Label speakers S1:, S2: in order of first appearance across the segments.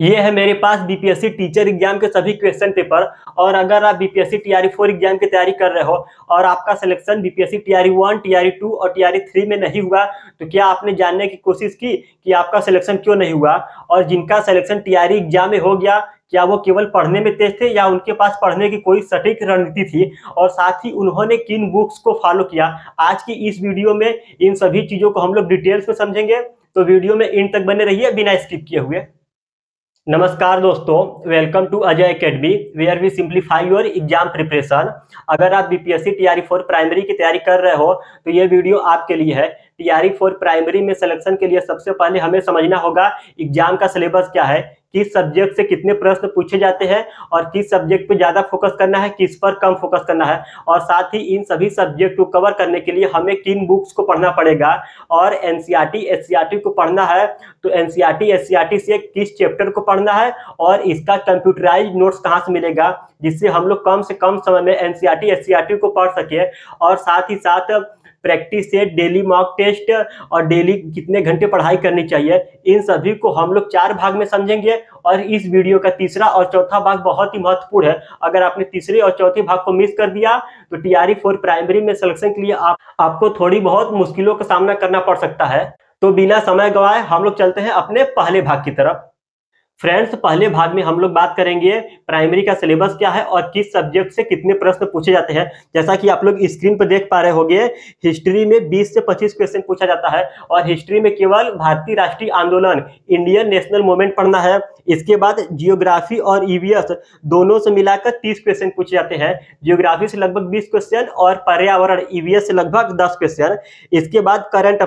S1: ये है मेरे पास बीपीएससी टीचर एग्जाम के सभी क्वेश्चन पेपर। और अगर आप बीपीएससी टीआरई 4 एग्जाम की तैयारी कर रहे हो और आपका सिलेक्शन बीपीएससी टीआरई 1, टीआरई 2 और टीआरई 3 में नहीं हुआ, तो क्या आपने जानने की कोशिश की कि आपका सिलेक्शन क्यों नहीं हुआ? और जिनका सिलेक्शन टीआरई एग्जाम में हो गया, क्या वो केवल पढ़ने में तेज थे या उनके पास पढ़ने की कोई सटीक रणनीति थी, और साथ ही उन्होंने किन बुक्स को फॉलो किया? आज की इस वीडियो में इन सभी चीजों को हम लोग डिटेल्स में समझेंगे, तो वीडियो में इन तक बने रहिए बिना स्किप किए हुए। नमस्कार दोस्तों, welcome to Ajay academy where we simplify your exam preparation. अगर आप बीपीएससी टीआरई 4 प्राइमरी की तैयारी कर रहे हो तो ये वीडियो आपके लिए है। टीआरई 4 प्राइमरी में सिलेक्शन के लिए सबसे पहले हमें समझना होगा एग्जाम का सिलेबस क्या है, किस सब्जेक्ट से कितने प्रश्न पूछे जाते हैं और किस सब्जेक्ट पे ज्यादा फोकस करना है, किस पर कम फोकस करना है, और साथ ही इन सभी सब्जेक्ट को कवर करने के लिए हमें किन बुक्स को पढ़ना पड़ेगा। और एनसीईआरटी एससीईआरटी को पढ़ना है तो एनसीईआरटी एससीईआरटी से किस चैप्टर को पढ़ना है और इसका कंप्यूटराइज नोट्स कहाँ से मिलेगा, जिससे हम लोग कम से कम समय में एनसीईआरटी एससीईआरटी को पढ़ सके। और साथ ही साथ practice set, daily mock test और डेली कितने घंटे पढ़ाई करनी चाहिए, इन सभी को हम लोग 4 भाग में समझेंगे। और इस वीडियो का तीसरा और चौथा भाग बहुत ही महत्वपूर्ण है। अगर आपने तीसरे और चौथे भाग को मिस कर दिया तो टीआरई 4 प्राइमरी में सिलेक्शन के लिए आपको थोड़ी बहुत मुश्किलों का सामना करना पड़ सकता है। तो बिना समय गवाए हम लोग चलते हैं अपने पहले भाग की तरफ। फ्रेंड्स, पहले भाग में हम लोग बात करेंगे प्राइमरी का सिलेबस क्या है और किस सब्जेक्ट से कितने प्रश्न पूछे जाते हैं। जैसा कि आप लोग स्क्रीन पर देख पा रहे होंगे, हिस्ट्री में 20 से 25 क्वेश्चन पूछा जाता है और हिस्ट्री में केवल भारतीय राष्ट्रीय आंदोलन, इंडियन नेशनल मूवमेंट पढ़ना है। इसके बाद जियोग्राफी और ईवीएस दोनों से मिलाकर 30 क्वेश्चन पूछे जाते हैं। जियोग्राफी से लगभग 20 क्वेश्चन और पर्यावरण ईवीएस से लगभग 10 क्वेश्चन। इसके बाद करंट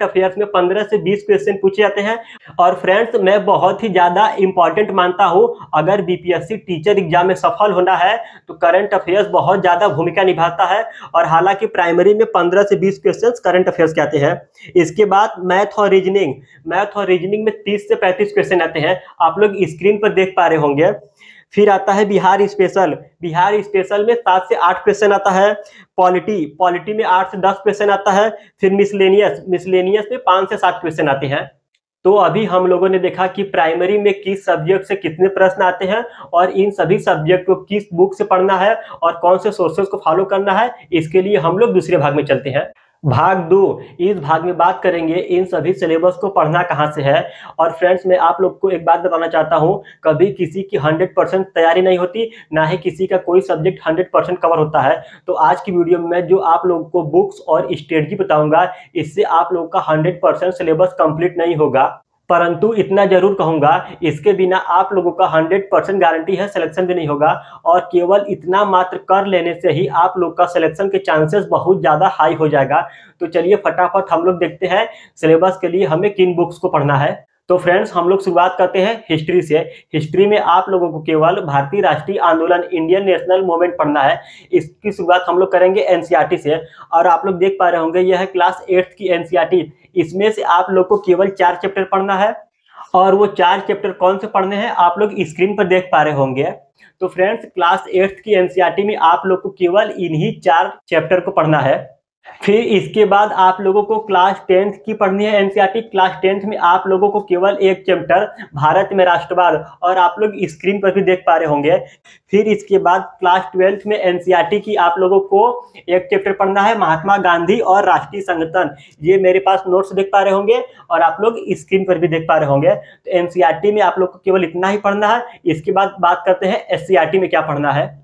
S1: अफेयर्स में 15 से 20 क्वेश्चन पूछे जाते हैं। और फ्रेंड्स, मैं बहुत ही ज्यादा इंपॉर्टेंट मानता हूं, अगर बीपीएससी टीचर एग्जाम में सफल होना है तो करंट अफेयर्स बहुत ज्यादा भूमिका निभाता है। और हालांकि प्राइमरी में 15 से 20 क्वेश्चन करंट अफेयर्स के आते हैं। इसके बाद मैथ और रीजनिंग में 30 से 35 क्वेश्चन आते हैं, आप लोग स्क्रीन पर देख पा रहे होंगे। फिर आता है बिहार स्पेशल में 7 से 8 क्वेश्चन आता है। पॉलिटी में 8 से 10 क्वेश्चन आता है। फिर मिसलेनियस में 5 से 7 क्वेश्चन आते हैं। तो अभी हम लोगों ने देखा कि प्राइमरी में किस सब्जेक्ट से कितने प्रश्न आते हैं और इन सभी सब्जेक्ट को किस बुक से पढ़ना है और कौन से सोर्सेज को फॉलो करना है। इसके लिए हम लोग दूसरे भाग में चलते हैं। भाग 2, इस भाग में बात करेंगे इन सभी सिलेबस को पढ़ना कहाँ से है। और फ्रेंड्स, मैं आप लोग को एक बात बताना चाहता हूँ, कभी किसी की 100% तैयारी नहीं होती, ना ही किसी का कोई सब्जेक्ट 100% कवर होता है। तो आज की वीडियो में मैं जो आप लोगों को बुक्स और स्ट्रेटजी बताऊंगा, इससे आप लोगों का 100% सिलेबस कंप्लीट नहीं होगा, परंतु इतना जरूर कहूंगा, इसके बिना आप लोगों का 100% गारंटी है सिलेक्शन भी नहीं होगा। और केवल इतना मात्र कर लेने से ही आप लोग का सिलेक्शन के चांसेस बहुत ज्यादा हाई हो जाएगा। तो चलिए फटाफट हम लोग देखते हैं सिलेबस के लिए हमें किन बुक्स को पढ़ना है। तो फ्रेंड्स, हम लोग शुरुआत करते हैं हिस्ट्री से। हिस्ट्री में आप लोगों को केवल भारतीय राष्ट्रीय आंदोलन, इंडियन नेशनल मूवमेंट पढ़ना है। इसकी शुरुआत हम लोग करेंगे एनसीईआरटी से। और आप लोग देख पा रहे होंगे, यह है क्लास 8 की एनसीईआरटी। इसमें से आप लोग को केवल 4 चैप्टर पढ़ना है। और वो 4 चैप्टर कौन से पढ़ने हैं आप लोग स्क्रीन पर देख पा रहे होंगे। तो फ्रेंड्स, क्लास 8 की एनसीईआरटी में आप लोग को केवल इन्हीं 4 चैप्टर को पढ़ना है। फिर इसके बाद आप लोगों को क्लास 10th की पढ़नी है एनसीईआरटी। क्लास 10th में आप लोगों को केवल एक चैप्टर भारत में राष्ट्रवाद, और आप लोग स्क्रीन पर भी देख पा रहे होंगे। फिर इसके बाद क्लास 12th में एनसीईआरटी की आप लोगों को एक चैप्टर पढ़ना है महात्मा गांधी और राष्ट्रीय संगठन। ये मेरे पास नोट्स देख पा रहे होंगे और आप लोग स्क्रीन पर भी देख पा रहे होंगे। तो एनसीईआरटी में आप लोग को केवल इतना ही पढ़ना है। इसके बाद बात करते हैं एससीईआरटी में क्या पढ़ना है।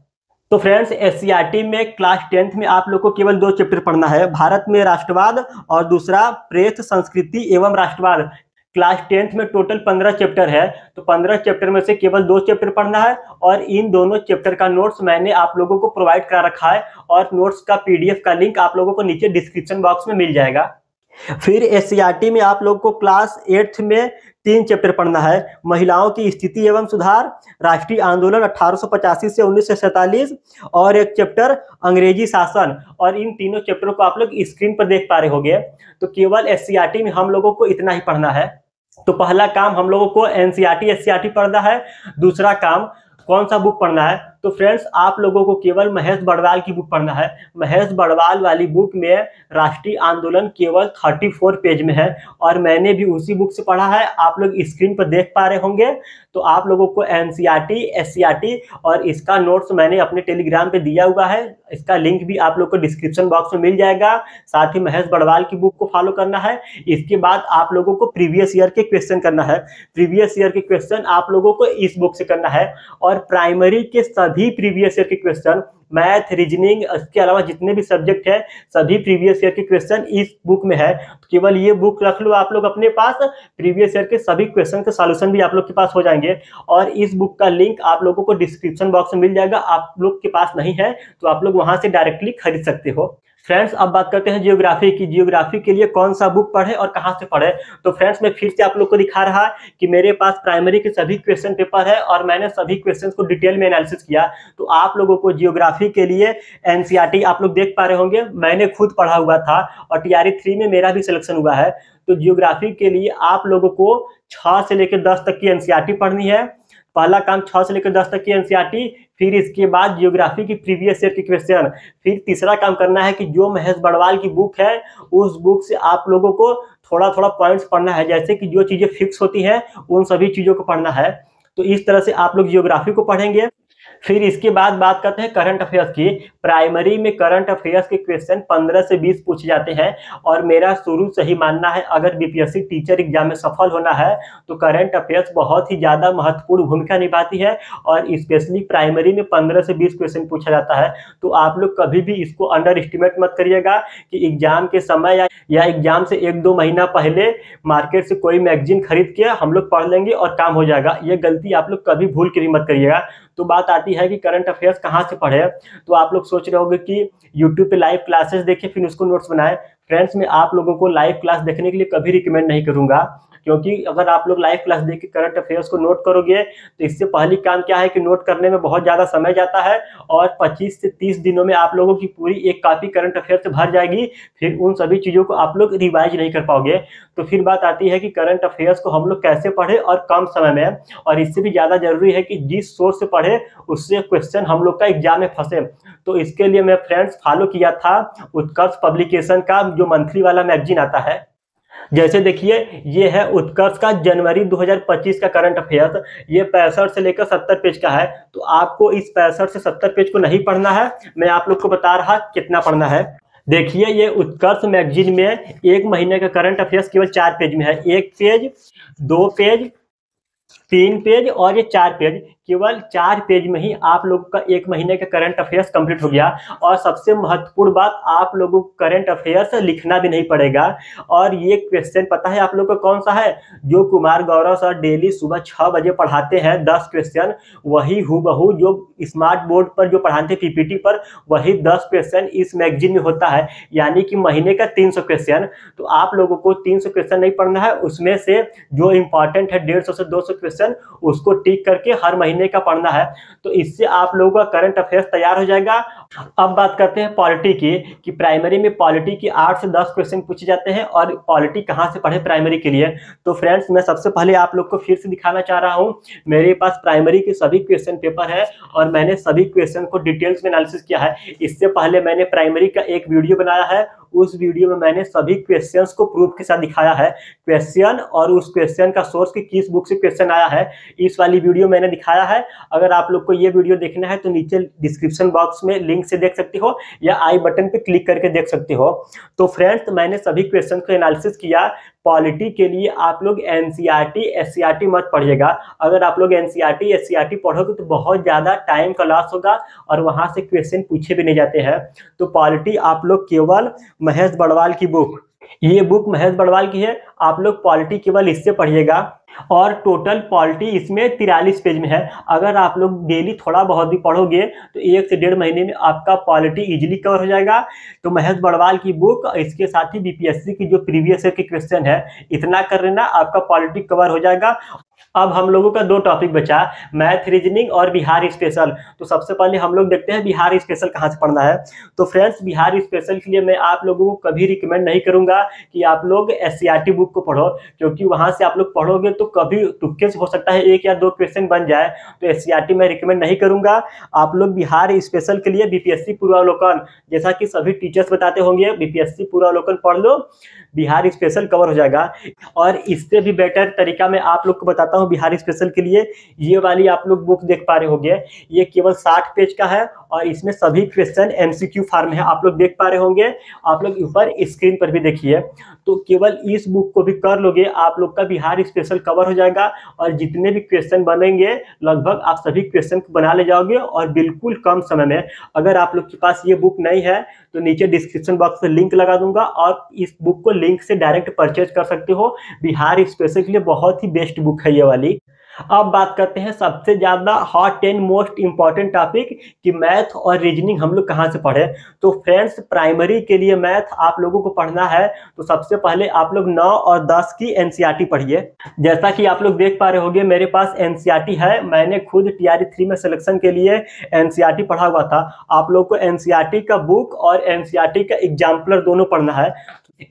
S1: तो फ्रेंड्स, एससीईआरटी में क्लास 10th में आप लोग को केवल 2 चैप्टर पढ़ना है, भारत में राष्ट्रवाद और दूसरा प्रेत, संस्कृति एवं राष्ट्रवाद। क्लास 10th में टोटल 15 चैप्टर है, तो 15 चैप्टर में से केवल 2 चैप्टर पढ़ना है। और इन दोनों चैप्टर का नोट्स मैंने आप लोगों को प्रोवाइड करा रखा है और नोट्स का पीडीएफ का लिंक आप लोगों को नीचे डिस्क्रिप्शन बॉक्स में मिल जाएगा। फिर एससीईआरटी में आप लोग को क्लास 8th में 3 चैप्टर पढ़ना है, महिलाओं की स्थिति एवं सुधार, राष्ट्रीय आंदोलन 1885 से 1947 और एक चैप्टर अंग्रेजी शासन। और इन तीनों चैप्टरों को आप लोग स्क्रीन पर देख पा रहे होंगे। तो केवल एससीईआरटी में हम लोगों को इतना ही पढ़ना है। तो पहला काम हम लोगों को एनसीईआरटी एससीईआरटी पढ़ना है। दूसरा काम कौन सा बुक पढ़ना है, तो फ्रेंड्स आप लोगों को केवल महेश बड़वाल की बुक पढ़ना है। महेश बड़वाल वाली बुक में राष्ट्रीय आंदोलन केवल 34 पेज में है और मैंने भी उसी बुक से पढ़ा है। आप लोग स्क्रीन पर देख पा रहे होंगे। तो आप लोगों को एनसीईआरटी, एससीईआरटी और इसका नोट्स मैंने अपने टेलीग्राम पे दिया हुआ है। इसका लिंक भी आप लोग को डिस्क्रिप्शन बॉक्स में मिल जाएगा। साथ ही महेश बड़वाल की बुक को फॉलो करना है। इसके बाद आप लोगों को प्रीवियस ईयर के क्वेश्चन करना है। प्रीवियस ईयर के क्वेश्चन आप लोगों को इस बुक से करना है और प्राइमरी के सभी प्रीवियस ईयर के क्वेश्चन, मैथ, रीजनिंग, इसके अलावा जितने भी सब्जेक्ट है सभी प्रीवियस ईयर के क्वेश्चन इस बुक में है। तो केवल ये बुक रख लो आप लोग अपने पास, प्रीवियस ईयर के सभी क्वेश्चन के सॉल्यूशन भी आप लोग के पास हो जाएंगे और इस बुक का लिंक आप लोगों को डिस्क्रिप्शन बॉक्स में मिल जाएगा। आप लोग के पास नहीं है तो आप लोग वहां से डायरेक्टली खरीद सकते हो। फ्रेंड्स अब बात करते हैं जियोग्राफी की। जियोग्राफी के लिए कौन सा बुक पढ़े और कहां से पढ़े। तो फ्रेंड्स मैं फिर से आप लोग को दिखा रहा कि मेरे पास प्राइमरी के सभी क्वेश्चन पेपर है और मैंने सभी क्वेश्चंस को डिटेल में एनालिसिस किया। तो आप लोगों को जियोग्राफी के लिए एनसीईआरटी आप लोग देख पा रहे होंगे, मैंने खुद पढ़ा हुआ था और टीआरई 3 में मेरा भी सिलेक्शन हुआ है। तो जियोग्राफी के लिए आप लोगों को 6 से लेकर 10 तक की एनसीईआरटी पढ़नी है। पहला काम 6 से लेकर 10 तक की एनसीईआरटी, फिर इसके बाद जियोग्राफी की प्रीवियस ईयर के क्वेश्चन, फिर तीसरा काम करना है कि जो महेश बड़वाल की बुक है उस बुक से आप लोगों को थोड़ा थोड़ा पॉइंट्स पढ़ना है, जैसे कि जो चीजें फिक्स होती हैं उन सभी चीजों को पढ़ना है। तो इस तरह से आप लोग जियोग्राफी को पढ़ेंगे। फिर इसके बाद बात करते हैं करंट अफेयर्स की। प्राइमरी में करंट अफेयर्स के क्वेश्चन 15 से 20 पूछे जाते हैं और मेरा शुरू से ही मानना है अगर बीपीएससी टीचर एग्जाम में सफल होना है तो करंट अफेयर्स बहुत ही ज्यादा महत्वपूर्ण भूमिका निभाती है और स्पेशली प्राइमरी में 15 से 20 क्वेश्चन पूछा जाता है। तो आप लोग कभी भी इसको अंडर एस्टिमेट मत करिएगा कि एग्जाम के समय या एग्जाम से 1-2 महीना पहले मार्केट से कोई मैगजीन खरीद के हम लोग पढ़ लेंगे और काम हो जाएगा। ये गलती आप लोग कभी भूल के भी मत करिएगा। तो बात आती है कि करंट अफेयर्स कहाँ से पढ़े। तो आप लोग सोच रहे होंगे कि यूट्यूब पे लाइव क्लासेस देखें फिर उसको नोट्स बनाएं। फ्रेंड्स मैं आप लोगों को लाइव क्लास देखने के लिए कभी रिकमेंड नहीं करूंगा, क्योंकि अगर आप लोग लाइव क्लास देख के करंट अफेयर्स को नोट करोगे तो इससे पहली काम क्या है कि नोट करने में बहुत ज़्यादा समय जाता है और 25 से 30 दिनों में आप लोगों की पूरी एक कॉपी करंट अफेयर से भर जाएगी। फिर उन सभी चीज़ों को आप लोग रिवाइज नहीं कर पाओगे। तो फिर बात आती है कि करंट अफेयर्स को हम लोग कैसे पढ़े और कम समय में, और इससे भी ज़्यादा जरूरी है कि जिस सोर्स से पढ़े उससे क्वेश्चन हम लोग का एग्जाम में फंसे। तो इसके लिए मैं फ्रेंड्स फॉलो किया था उत्कर्ष पब्लिकेशन का जो मंथली वाला मैगजीन आता है। जैसे देखिए ये है उत्कर्ष का जनवरी 2025 का करंट अफेयर्स, ये 65 से लेकर 70 पेज का है। तो आपको इस 65 से 70 पेज को नहीं पढ़ना है, मैं आप लोग को बता रहा कितना पढ़ना है। देखिए ये उत्कर्ष मैगजीन में एक महीने का करंट अफेयर्स केवल 4 पेज में है। 1 पेज, 2 पेज, 3 पेज और ये 4 पेज, केवल 4 पेज में ही आप लोगों का एक महीने का करंट अफेयर्स कंप्लीट हो गया। और सबसे महत्वपूर्ण बात, आप लोगों को करंट अफेयर्स लिखना भी नहीं पड़ेगा। और ये क्वेश्चन पता है आप लोगों को कौन सा है, जो कुमार गौरव सर डेली सुबह 6 बजे पढ़ाते हैं 10 क्वेश्चन, वही हूबहू जो स्मार्ट बोर्ड पर जो पढ़ाते पीपीटी पर वही 10 क्वेश्चन इस मैगजीन में होता है, यानी कि महीने का 300 क्वेश्चन। तो आप लोगों को 300 क्वेश्चन नहीं पढ़ना है, उसमें से जो इंपॉर्टेंट है 150 से 200 क्वेश्चन उसको टिक करके हर महीने का पढ़ना है। तो इससे आप लोगों का करंट अफेयर्स तैयार हो जाएगा। अब बात करते हैं पॉलिटी की, कि प्राइमरी में पॉलिटी की 8 से 10 क्वेश्चन पूछे जाते हैं और पॉलिटी कहां से पढ़े प्राइमरी के लिए। तो फ्रेंड्स मैं सबसे पहले आप लोग को फिर से दिखाना चाह रहा हूं, मेरे पास प्राइमरी के सभी क्वेश्चन पेपर है और मैंने सभी क्वेश्चन को डिटेल्स में एनालिसिस किया है। इससे पहले मैंने प्राइमरी का एक वीडियो बनाया है, उस वीडियो में मैंने सभी क्वेश्चंस को प्रूफ के साथ दिखाया है, क्वेश्चन और उस क्वेश्चन का सोर्स की किस बुक से क्वेश्चन आया है, इस वाली वीडियो मैंने दिखाया है। अगर आप लोग को ये वीडियो देखना है तो नीचे डिस्क्रिप्शन बॉक्स में लिंक से देख सकते हो या आई बटन पे क्लिक करके देख सकते हो। तो फ्रेंड्स मैंने सभी क्वेश्चन को एनालिसिस किया। पॉलिटी के लिए आप लोग एनसीईआरटी, एससीईआरटी मत पढ़िएगा। अगर आप लोग एनसीईआरटी, एससीईआरटी पढ़ोगे तो बहुत ज़्यादा टाइम का लॉस होगा और वहाँ से क्वेश्चन पूछे भी नहीं जाते हैं। तो पॉलिटी आप लोग केवल महेश बड़वाल की बुक, ये बुक महेश बड़वाल की है, आप लोग पॉलिटी केवल इससे पढ़िएगा। और टोटल पॉलिटी इसमें 43 पेज में है। अगर आप लोग डेली थोड़ा बहुत भी पढ़ोगे तो 1 से 1.5 महीने में आपका पॉलिटी इजीली कवर हो जाएगा। तो महेश बड़वाल की बुक, इसके साथ ही बीपीएससी की जो प्रीवियस ईयर के क्वेश्चन है, इतना कर लेना आपका पॉलिटी कवर हो जाएगा। अब हम लोगों का 2 टॉपिक बचा, मैथ, रीजनिंग और बिहार स्पेशल। तो सबसे पहले हम लोग देखते हैं बिहार स्पेशल कहाँ से पढ़ना है। तो फ्रेंड्स बिहार स्पेशल के लिए मैं आप लोगों को कभी रिकमेंड नहीं करूंगा कि आप लोग एससीईआरटी बुक को पढ़ो, क्योंकि वहां से आप लोग पढ़ोगे तो कभी तुक्के से हो सकता है 1 या 2 क्वेश्चन बन जाए, तो एससीईआरटी मैं रिकमेंड नहीं करूंगा। आप लोग बिहार स्पेशल के लिए बीपीएससी पूर्वावलोकन, जैसा कि सभी टीचर्स बताते होंगे, बीपीएससी पूर्वावलोकन पढ़ लो, बिहार स्पेशल कवर हो जाएगा। और इससे भी बेटर तरीका मैं आप लोग को बताता हूँ बिहार स्पेशल के लिए। ये वाली आप लोग बुक देख पा रहे होंगे, ये केवल 60 पेज का है और इसमें सभी क्वेश्चन एमसीक्यू फॉर्म है, आप लोग देख पा रहे होंगे। आप लोग ऊपर स्क्रीन पर भी देखिए, तो केवल इस बुक को भी कर लोगे आप लोग का बिहार स्पेशल कवर हो जाएगा। और जितने भी क्वेश्चन बनेंगे लगभग आप सभी क्वेश्चन को बना ले जाओगे और बिल्कुल कम समय में। अगर आप लोग के पास ये बुक नहीं है तो नीचे डिस्क्रिप्शन बॉक्स में लिंक लगा दूंगा और इस बुक को लिंक से डायरेक्ट परचेज कर सकते हो। बिहार स्पेशल के लिए बहुत ही बेस्ट बुक है ये वाली। अब बात करते हैं सबसे ज्यादा hot and most important topic कि मैथ और रीजनिंग हम लोग कहाँ से पढ़े। तो फ्रेंड्स, प्राइमरी के लिए मैथ आप लोगों को पढ़ना है तो सबसे पहले आप लोग 9 और 10 की एनसीईआरटी पढ़िए। जैसा कि आप लोग देख पा रहे होंगे मेरे पास एनसीईआरटी है, मैंने खुद टीआरई 3 में सिलेक्शन के लिए एनसीईआरटी पढ़ा हुआ था। आप लोग को एनसीईआरटी का बुक और एनसीईआरटी का एग्जाम्पलर दोनों पढ़ना है।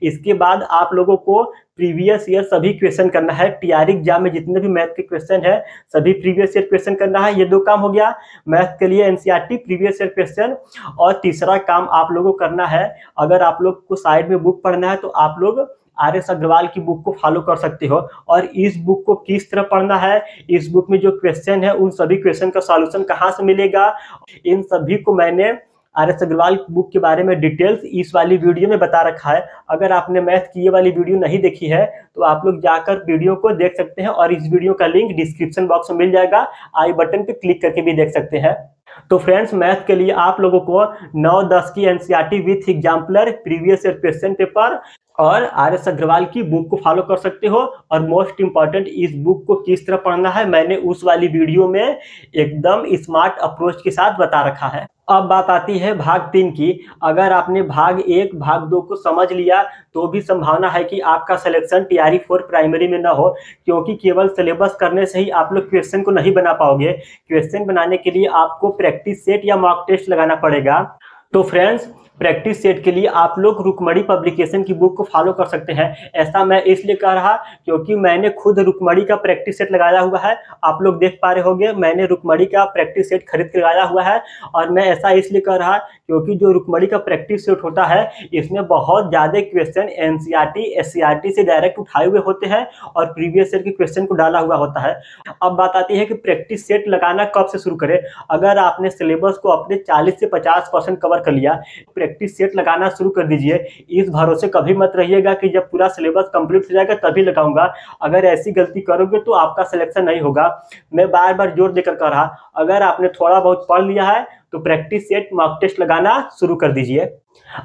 S1: इसके बाद आप लोगों को प्रीवियस ईयर सभी क्वेश्चन करना है। टीआरई एग्जाम में जितने भी मैथ के क्वेश्चन है सभी प्रीवियस ईयर क्वेश्चन करना है। ये 2 काम हो गया, मैथ के लिए एनसीईआरटी, प्रीवियस ईयर क्वेश्चन। और तीसरा काम आप लोगों को करना है, अगर आप लोग को साइड में बुक पढ़ना है तो आप लोग आर.एस. अग्रवाल की बुक को फॉलो कर सकते हो। और इस बुक को किस तरह पढ़ना है, इस बुक में जो क्वेश्चन है उन सभी क्वेश्चन का सॉल्यूशन कहाँ से मिलेगा, इन सभी को मैंने आर.एस. अग्रवाल बुक के बारे में डिटेल्स इस वाली वीडियो में बता रखा है। अगर आपने मैथ की ये वाली वीडियो नहीं देखी है तो आप लोग जाकर वीडियो को देख सकते हैं और इस वीडियो का लिंक डिस्क्रिप्शन बॉक्स में मिल जाएगा, आई बटन पे क्लिक करके भी देख सकते हैं। तो फ्रेंड्स, मैथ के लिए आप लोगों को 9-10 की NCERT with exemplar, previous year question paper और आर.एस. अग्रवाल की बुक को फॉलो कर सकते हो। और मोस्ट इंपॉर्टेंट, इस बुक को किस तरह पढ़ना है मैंने उस वाली वीडियो में एकदम स्मार्ट अप्रोच के साथ बता रखा है। अब बात आती है भाग 3 की। अगर आपने भाग 1, भाग 2 को समझ लिया तो भी संभावना है कि आपका सिलेक्शन टीआरई 4 प्राइमरी में ना हो, क्योंकि केवल सिलेबस करने से ही आप लोग क्वेश्चन को नहीं बना पाओगे। क्वेश्चन बनाने के लिए आपको प्रैक्टिस सेट या मॉक टेस्ट लगाना पड़ेगा। तो फ्रेंड्स, प्रैक्टिस सेट के लिए आप लोग रुकमणी पब्लिकेशन की बुक को फॉलो कर सकते हैं। ऐसा मैं इसलिए कह रहा क्योंकि मैंने खुद रुकमणी का प्रैक्टिस सेट लगाया हुआ है। आप लोग देख पा रहे होंगे मैंने रुकमणी का प्रैक्टिस सेट खरीद के लगाया हुआ है। और मैं ऐसा इसलिए कह रहा क्योंकि जो रुकमणी का प्रैक्टिस सेट होता है इसमें बहुत ज़्यादा क्वेश्चन एनसीईआरटी, एससीईआरटी से डायरेक्ट उठाए हुए होते हैं और प्रीवियस ईयर के क्वेश्चन को डाला हुआ होता है। अब बात आती है कि प्रैक्टिस सेट लगाना कब से शुरू करें। अगर आपने सिलेबस को अपने 40 से 50% कवर कर लिया, प्रैक्टिस सेट लगाना शुरू कर दीजिए। इस भरोसे कभी मत रहिएगा कि जब पूरा सिलेबस कंप्लीट हो जाएगा तभी लगाऊंगा। अगर ऐसी गलती करोगे तो आपका सिलेक्शन नहीं होगा। मैं बार बार जोर देकर कह रहा, अगर आपने थोड़ा बहुत पढ़ लिया है तो प्रैक्टिस सेट, मॉक टेस्ट लगाना शुरू कर दीजिए।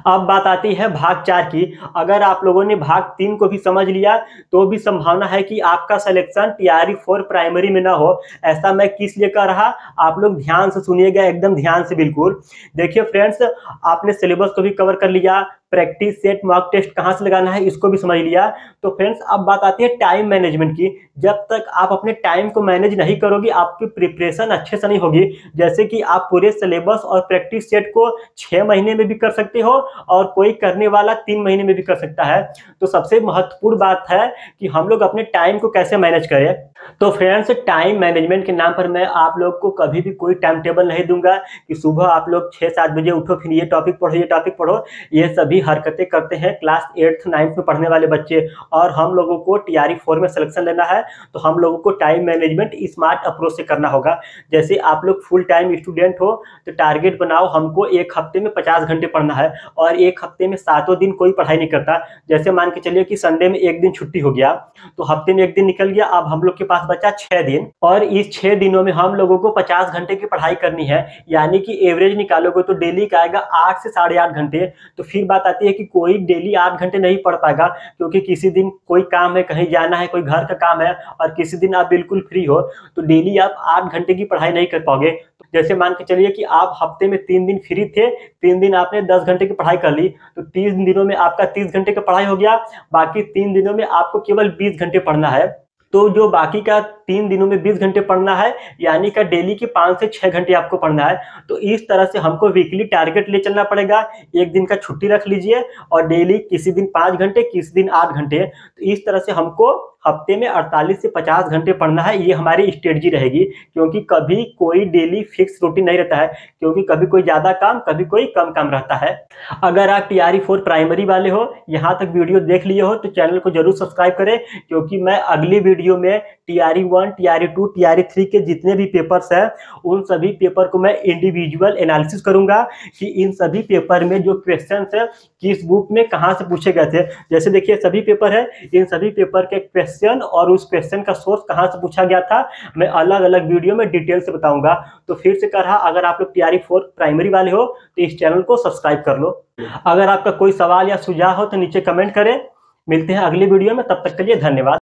S1: अब बात आती है भाग 4 की। अगर आप लोगों ने भाग 3 को भी समझ लिया तो भी संभावना है कि आपका सिलेक्शन टीआरई 4 प्राइमरी में ना हो। ऐसा मैं किस लिए कह रहा, आप लोग ध्यान से सुनिएगा, एकदम ध्यान से बिल्कुल। देखिए फ्रेंड्स, आपने सिलेबस को भी कवर कर लिया, प्रैक्टिस सेट, मॉक टेस्ट कहाँ से लगाना है इसको भी समझ लिया। तो फ्रेंड्स, अब बात आती है टाइम मैनेजमेंट की। जब तक आप अपने टाइम को मैनेज नहीं करोगे आपकी प्रिपरेशन अच्छे से नहीं होगी। जैसे कि आप पूरे सिलेबस और प्रैक्टिस सेट को 6 महीने में भी कर सकते हो और कोई करने वाला 3 महीने में भी कर सकता है। तो सबसे महत्वपूर्ण बात है कि हम लोग अपने टाइम को कैसे मैनेज करें। तो फ्रेंड्स, टाइम मैनेजमेंट के नाम पर मैं आप लोग को कभी भी कोई टाइम टेबल नहीं दूंगा कि सुबह आप लोग 6-7 बजे उठो, फिर ये टॉपिक पढ़ो, ये टॉपिक पढ़ो। ये सभी हरकतें करते हैं क्लास 8th 9th में पढ़ने वाले बच्चे। और हम लोगों को टीआरई 4 में सिलेक्शन लेना है तो हम लोगों को टाइम मैनेजमेंट स्मार्ट अप्रोच से करना होगा। जैसे आप लोग फुल टाइम स्टूडेंट हो तो टारगेट बनाओ, हमको एक हफ्ते में 50 घंटे पढ़ना है। और एक हफ्ते में 7 दिन कोई पढ़ाई नहीं करता। जैसे मान के चलिए कि संडे में एक दिन छुट्टी हो गया तो हफ्ते में एक दिन निकल गया, अब हम लोग के पास बचा 6 दिन। और इस 6 दिनों में हम लोगों को 50 घंटे की पढ़ाई करनी है। यानी कि एवरेज निकालोगे तो डेली का आएगा 8 से 8.5 घंटे। तो फिर बात आती है कि कोई डेली 8 घंटे नहीं पढ़ पाएगा क्योंकि किसी दिन कोई काम है, कहीं जाना है, कोई घर का काम है, और किसी दिन आप बिल्कुल फ्री हो तो डेली आप 8 घंटे की पढ़ाई नहीं कर पाओगे। जैसे मान के चलिए कि आप हफ्ते में 3 दिन फ्री थे, 3 दिन आपने 10 घंटे की पढ़ाई कर ली तो 30 दिनों में आपका 30 घंटे का पढ़ाई हो गया। बाकी 3 दिनों में आपको केवल 20 घंटे पढ़ना है। तो जो बाकी का 3 दिनों में 20 घंटे पढ़ना है, यानी कि डेली के 5 से 6 घंटे आपको पढ़ना है। तो इस तरह से हमको वीकली टारगेट ले चलना पड़ेगा। एक दिन का छुट्टी रख लीजिए और डेली किसी दिन 5 घंटे, किसी दिन 8 घंटे। तो इस तरह से हमको हफ्ते में 48 से 50 घंटे पढ़ना है। ये हमारी स्ट्रेटजी रहेगी, क्योंकि कभी कोई डेली फिक्स रूटीन नहीं रहता है, क्योंकि कभी कोई ज़्यादा काम, कभी कोई कम काम रहता है। अगर आप TRE 4 प्राइमरी वाले हो, यहाँ तक वीडियो देख लिए हो, तो चैनल को जरूर सब्सक्राइब करें, क्योंकि मैं अगली वीडियो में TRE 1, TRE 2, TRE 3 के जितने भी पेपर्स हैं, उन सभी पेपर को मैं इंडिविजुअल एनालिसिस करूंगा कि इन सभी पेपर में जो क्वेश्चन है किस बुक में कहाँ से पूछे गए थे। जैसे देखिए सभी पेपर है, इन सभी पेपर के क्वेश्चन और उस क्वेश्चन का सोर्स कहाँ से पूछा गया था, मैं अलग अलग वीडियो में डिटेल से बताऊंगा। तो फिर से कह रहा, अगर आप लोग TRE 4 प्राइमरी वाले हो तो इस चैनल को सब्सक्राइब कर लो। अगर आपका कोई सवाल या सुझाव हो तो नीचे कमेंट करें। मिलते हैं अगली वीडियो में, तब तक के लिए धन्यवाद।